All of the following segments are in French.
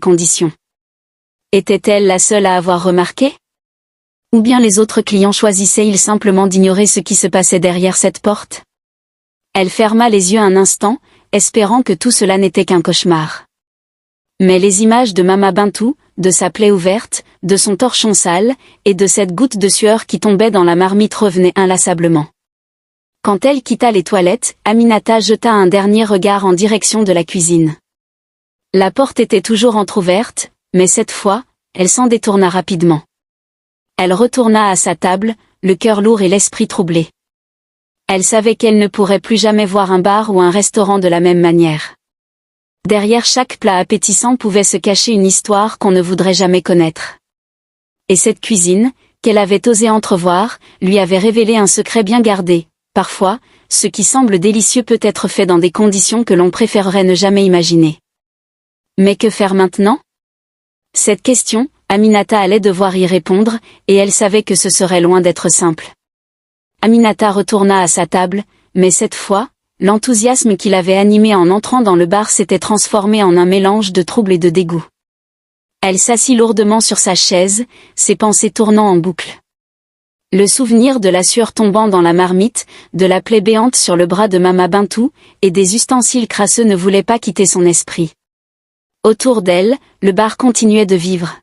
conditions. Était-elle la seule à avoir remarqué? Ou bien les autres clients choisissaient-ils simplement d'ignorer ce qui se passait derrière cette porte? Elle ferma les yeux un instant, espérant que tout cela n'était qu'un cauchemar. Mais les images de Mama Bintou, de sa plaie ouverte, de son torchon sale, et de cette goutte de sueur qui tombait dans la marmite revenaient inlassablement. Quand elle quitta les toilettes, Aminata jeta un dernier regard en direction de la cuisine. La porte était toujours entr'ouverte, mais cette fois, elle s'en détourna rapidement. Elle retourna à sa table, le cœur lourd et l'esprit troublé. Elle savait qu'elle ne pourrait plus jamais voir un bar ou un restaurant de la même manière. Derrière chaque plat appétissant pouvait se cacher une histoire qu'on ne voudrait jamais connaître. Et cette cuisine, qu'elle avait osé entrevoir, lui avait révélé un secret bien gardé. Parfois, ce qui semble délicieux peut être fait dans des conditions que l'on préférerait ne jamais imaginer. Mais que faire maintenant? Cette question, Aminata allait devoir y répondre, et elle savait que ce serait loin d'être simple. Aminata retourna à sa table, mais cette fois, l'enthousiasme qui l'avait animée en entrant dans le bar s'était transformé en un mélange de trouble et de dégoût. Elle s'assit lourdement sur sa chaise, ses pensées tournant en boucle. Le souvenir de la sueur tombant dans la marmite, de la plaie béante sur le bras de Mama Bintou, et des ustensiles crasseux ne voulait pas quitter son esprit. Autour d'elle, le bar continuait de vivre.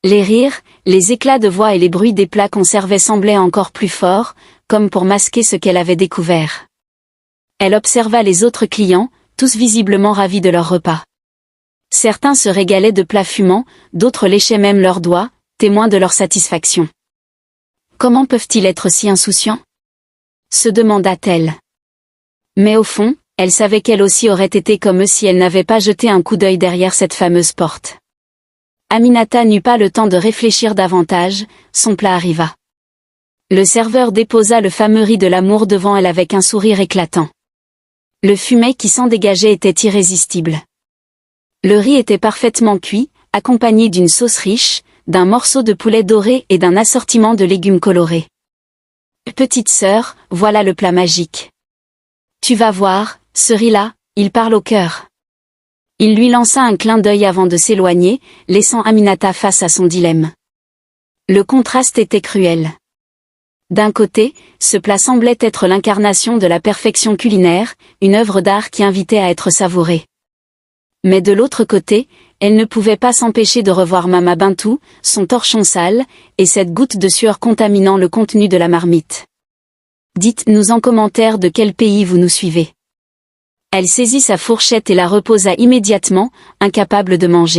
Les rires, les éclats de voix et les bruits des plats conservés semblaient encore plus forts, comme pour masquer ce qu'elle avait découvert. Elle observa les autres clients, tous visiblement ravis de leur repas. Certains se régalaient de plats fumants, d'autres léchaient même leurs doigts, témoins de leur satisfaction. Comment peuvent-ils être si insouciants? Se demanda-t-elle. Mais au fond, elle savait qu'elle aussi aurait été comme eux si elle n'avait pas jeté un coup d'œil derrière cette fameuse porte. Aminata n'eut pas le temps de réfléchir davantage, son plat arriva. Le serveur déposa le fameux riz de l'amour devant elle avec un sourire éclatant. Le fumet qui s'en dégageait était irrésistible. Le riz était parfaitement cuit, accompagné d'une sauce riche, d'un morceau de poulet doré et d'un assortiment de légumes colorés. Petite sœur, voilà le plat magique. Tu vas voir, ce riz-là, il parle au cœur. Il lui lança un clin d'œil avant de s'éloigner, laissant Aminata face à son dilemme. Le contraste était cruel. D'un côté, ce plat semblait être l'incarnation de la perfection culinaire, une œuvre d'art qui invitait à être savourée. Mais de l'autre côté, elle ne pouvait pas s'empêcher de revoir Mama Bintou, son torchon sale, et cette goutte de sueur contaminant le contenu de la marmite. Dites-nous en commentaire de quel pays vous nous suivez. Elle saisit sa fourchette et la reposa immédiatement, incapable de manger.